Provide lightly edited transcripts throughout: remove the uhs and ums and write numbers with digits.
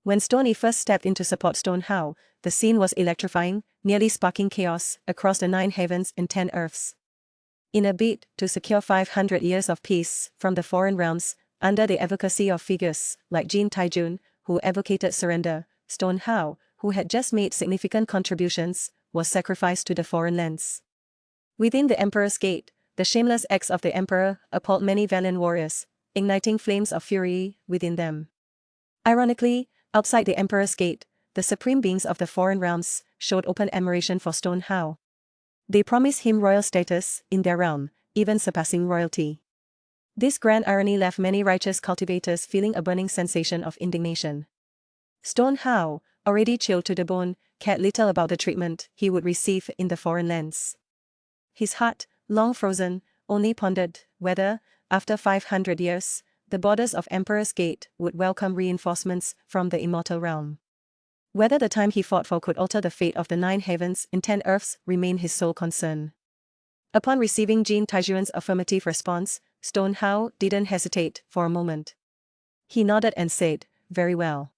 When Stone Yi first stepped in to support Stone Hao, the scene was electrifying, nearly sparking chaos across the 9 heavens and 10 earths. In a bid to secure 500 years of peace from the foreign realms, under the advocacy of figures like Jin Taijun, who advocated surrender, Stone Hao, who had just made significant contributions, was sacrificed to the foreign lands. Within the Emperor's Gate, the shameless acts of the Emperor appalled many valiant warriors, igniting flames of fury within them. Ironically, outside the Emperor's Gate, the supreme beings of the foreign realms showed open admiration for Stone Hao. They promised him royal status in their realm, even surpassing royalty. This grand irony left many righteous cultivators feeling a burning sensation of indignation. Stone Hao, already chilled to the bone, cared little about the treatment he would receive in the foreign lands. His heart, long frozen, only pondered whether, after 500 years, the borders of Emperor's Gate would welcome reinforcements from the immortal realm. Whether the time he fought for could alter the fate of the 9 heavens and 10 earths remained his sole concern. Upon receiving Jin Taijun's affirmative response, Stone Hao didn't hesitate for a moment. He nodded and said, "Very well."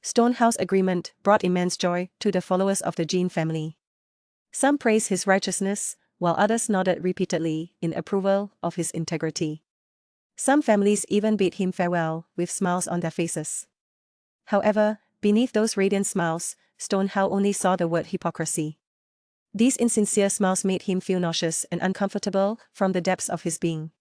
Stone Hao's agreement brought immense joy to the followers of the Jin family. Some praised his righteousness, while others nodded repeatedly in approval of his integrity. Some families even bid him farewell with smiles on their faces. However, beneath those radiant smiles, Stone Hao only saw the word hypocrisy. These insincere smiles made him feel nauseous and uncomfortable from the depths of his being.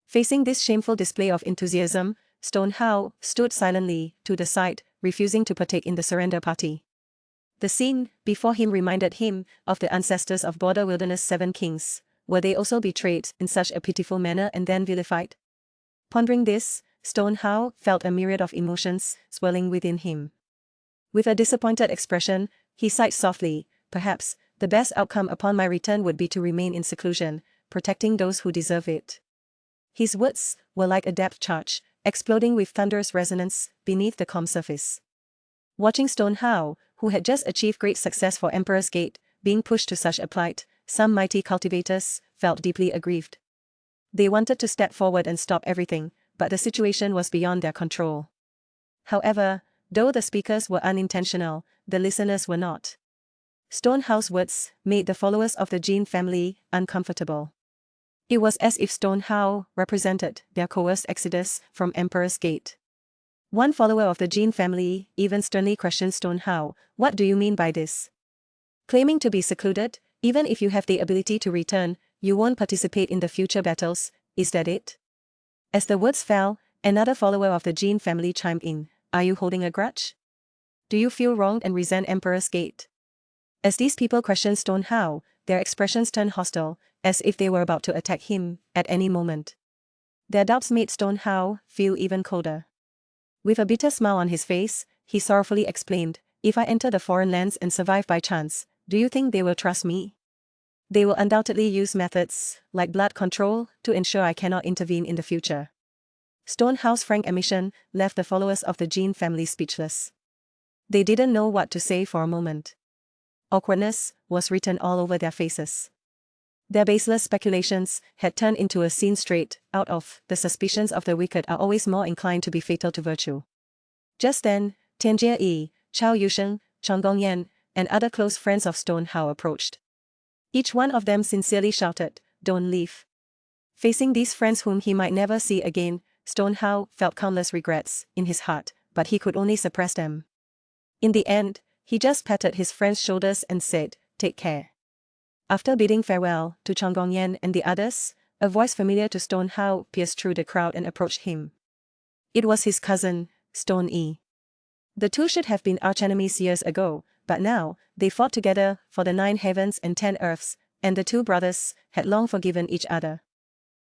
Facing this shameful display of enthusiasm, Stone Hao stood silently to the side, refusing to partake in the surrender party. The scene before him reminded him of the ancestors of border wilderness 7 kings. Were they also betrayed in such a pitiful manner and then vilified? Pondering this, Stone Hao felt a myriad of emotions swelling within him. With a disappointed expression, he sighed softly. Perhaps, the best outcome upon my return would be to remain in seclusion, protecting those who deserve it. His words were like a depth charge, exploding with thunderous resonance beneath the calm surface. Watching Stone Hao, who had just achieved great success for Emperor's Gate, being pushed to such a plight, some mighty cultivators felt deeply aggrieved. They wanted to step forward and stop everything, but the situation was beyond their control. However, though the speakers were unintentional, the listeners were not. Stone Hao's words made the followers of the Jin family uncomfortable. It was as if Stone Hao represented their coerced exodus from Emperor's Gate. One follower of the Jin family even sternly questioned Stone Hao, "What do you mean by this? Claiming to be secluded, even if you have the ability to return, you won't participate in the future battles, is that it?" As the words fell, another follower of the Jin family chimed in, "Are you holding a grudge? Do you feel wronged and resent Emperor's Gate?" As these people questioned Stone Hao, their expressions turned hostile, as if they were about to attack him at any moment. Their doubts made Stone Hao feel even colder. With a bitter smile on his face, he sorrowfully exclaimed, "If I enter the foreign lands and survive by chance, do you think they will trust me? They will undoubtedly use methods, like blood control, to ensure I cannot intervene in the future." Stone Hao's frank admission left the followers of the Jin family speechless. They didn't know what to say for a moment. Awkwardness was written all over their faces. Their baseless speculations had turned into a scene straight out of "The suspicions of the wicked are always more inclined to be fatal to virtue." Just then, Tianjie Yi, Chao Yusheng, Chang Gongyan, and other close friends of Stone Hao approached. Each one of them sincerely shouted, "Don't leave." Facing these friends whom he might never see again, Stone Hao felt countless regrets in his heart, but he could only suppress them. In the end, he just patted his friends' shoulders and said, "Take care." After bidding farewell to Chang Gongyan and the others, a voice familiar to Stone Hao pierced through the crowd and approached him. It was his cousin, Stone Yi. The two should have been archenemies years ago, but now, they fought together for the 9 heavens and 10 earths, and the two brothers had long forgiven each other.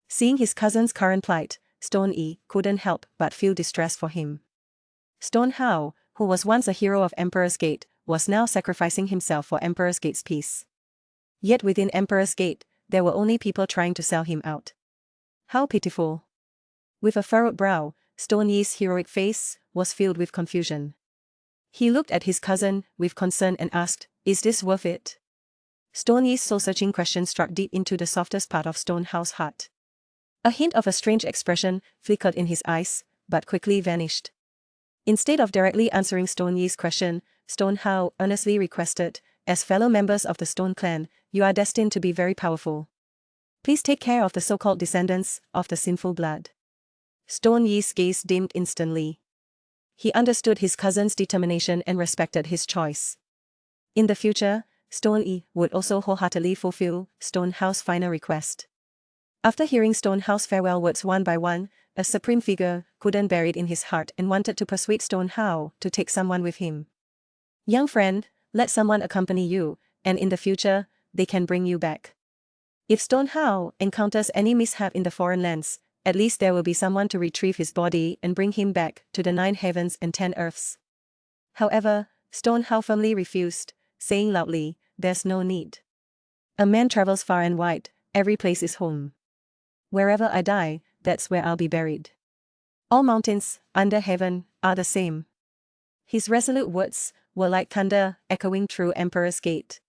Seeing his cousin's current plight, Stone Yi couldn't help but feel distress for him. Stone Hao, who was once a hero of Emperor's Gate, was now sacrificing himself for Emperor's Gate's peace. Yet within Emperor's Gate, there were only people trying to sell him out. How pitiful. With a furrowed brow, Stone Yi's heroic face was filled with confusion. He looked at his cousin with concern and asked, "Is this worth it?" Stone Yi's soul-searching question struck deep into the softest part of Stone Hao's heart. A hint of a strange expression flickered in his eyes, but quickly vanished. Instead of directly answering Stone Yi's question, Stone Hao earnestly requested, as fellow members of the Stone clan, you are destined to be very powerful. Please take care of the so-called descendants of the sinful blood. Stone Yi's gaze dimmed instantly. He understood his cousin's determination and respected his choice. In the future, Stone Yi would also wholeheartedly fulfill Stone Hao's final request. After hearing Stone Hao's farewell words one by one, a supreme figure couldn't bear it in his heart and wanted to persuade Stone Hao to take someone with him. Young friend, let someone accompany you, and in the future, they can bring you back. If Stone Hao encounters any mishap in the foreign lands, at least there will be someone to retrieve his body and bring him back to the 9 heavens and 10 earths. However, Stone Hao firmly refused, saying loudly, there's no need. A man travels far and wide, every place is home. Wherever I die, that's where I'll be buried. All mountains, under heaven, are the same. His resolute words were like thunder echoing through Emperor's Gate.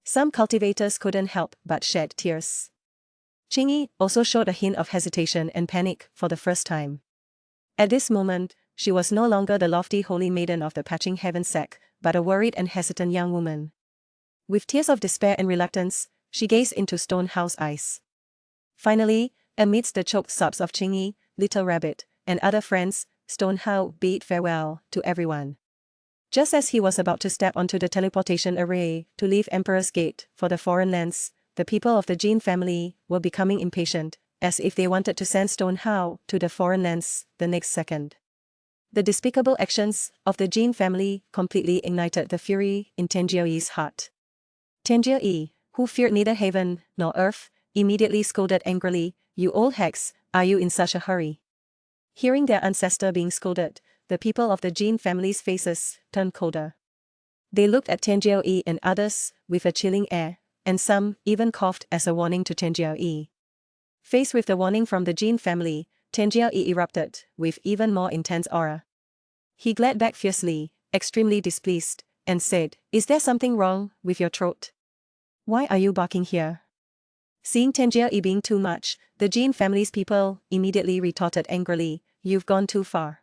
Some cultivators couldn't help but shed tears. Qingyi also showed a hint of hesitation and panic for the first time. At this moment, she was no longer the lofty holy maiden of the patching heaven sect, but a worried and hesitant young woman. With tears of despair and reluctance, she gazed into Stone Hao's eyes. Finally, amidst the choked sobs of Qingyi, Little Rabbit, and other friends, Stone Hao bade farewell to everyone. Just as he was about to step onto the teleportation array to leave Emperor's Gate for the foreign lands, the people of the Jin family were becoming impatient, as if they wanted to send Stone Hao to the foreign lands the next second. The despicable actions of the Jin family completely ignited the fury in Tenjiao Yi's heart. Tenjiao Yi, who feared neither heaven nor earth, immediately scolded angrily, you old hags, are you in such a hurry? Hearing their ancestor being scolded, the people of the Jin family's faces turned colder. They looked at Tenjiao Yi and others with a chilling air, and some even coughed as a warning to Tenjiao Yi. Faced with the warning from the Jin family, Tenjiao Yi erupted with even more intense aura. He glared back fiercely, extremely displeased, and said, is there something wrong with your throat? Why are you barking here? Seeing Tenjiao Yi being too much, the Jin family's people immediately retorted angrily, you've gone too far.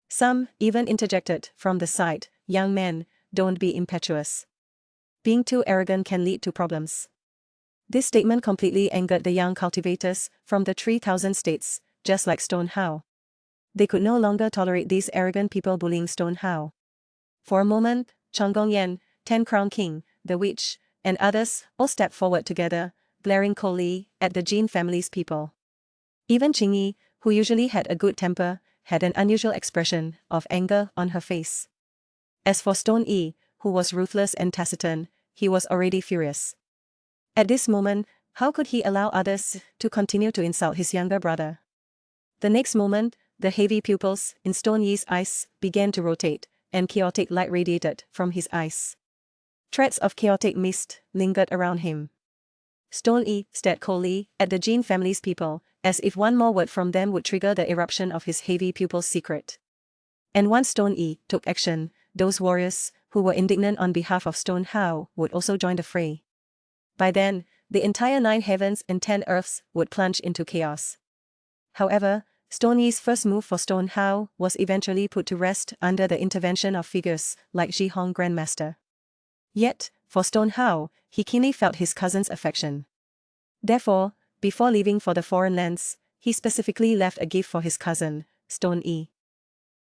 Some even interjected from the side, young man, don't be impetuous. Being too arrogant can lead to problems. This statement completely angered the young cultivators from the 3,000 states, just like Stone Hao. They could no longer tolerate these arrogant people bullying Stone Hao. For a moment, Chang Gongyan, 10 Crown King, the witch, and others all stepped forward together, glaring coldly at the Jin family's people. Even Qingyi, who usually had a good temper, had an unusual expression of anger on her face. As for Stone Yi, who was ruthless and taciturn, he was already furious. At this moment, how could he allow others to continue to insult his younger brother? The next moment, the heavy pupils in Stone Yi's eyes began to rotate, and chaotic light radiated from his eyes. Threads of chaotic mist lingered around him. Stone Yi stared coldly at the Jin family's people, as if one more word from them would trigger the eruption of his heavy pupil's secret. And once Stone Yi took action, those warriors who were indignant on behalf of Stone Hao would also join the fray. By then, the entire 9 heavens and 10 earths would plunge into chaos. However, Stone Yi's first move for Stone Hao was eventually put to rest under the intervention of figures like Ji Hong Grandmaster. Yet, for Stone Hao, he keenly felt his cousin's affection. Therefore, before leaving for the foreign lands, he specifically left a gift for his cousin, Stone Yi.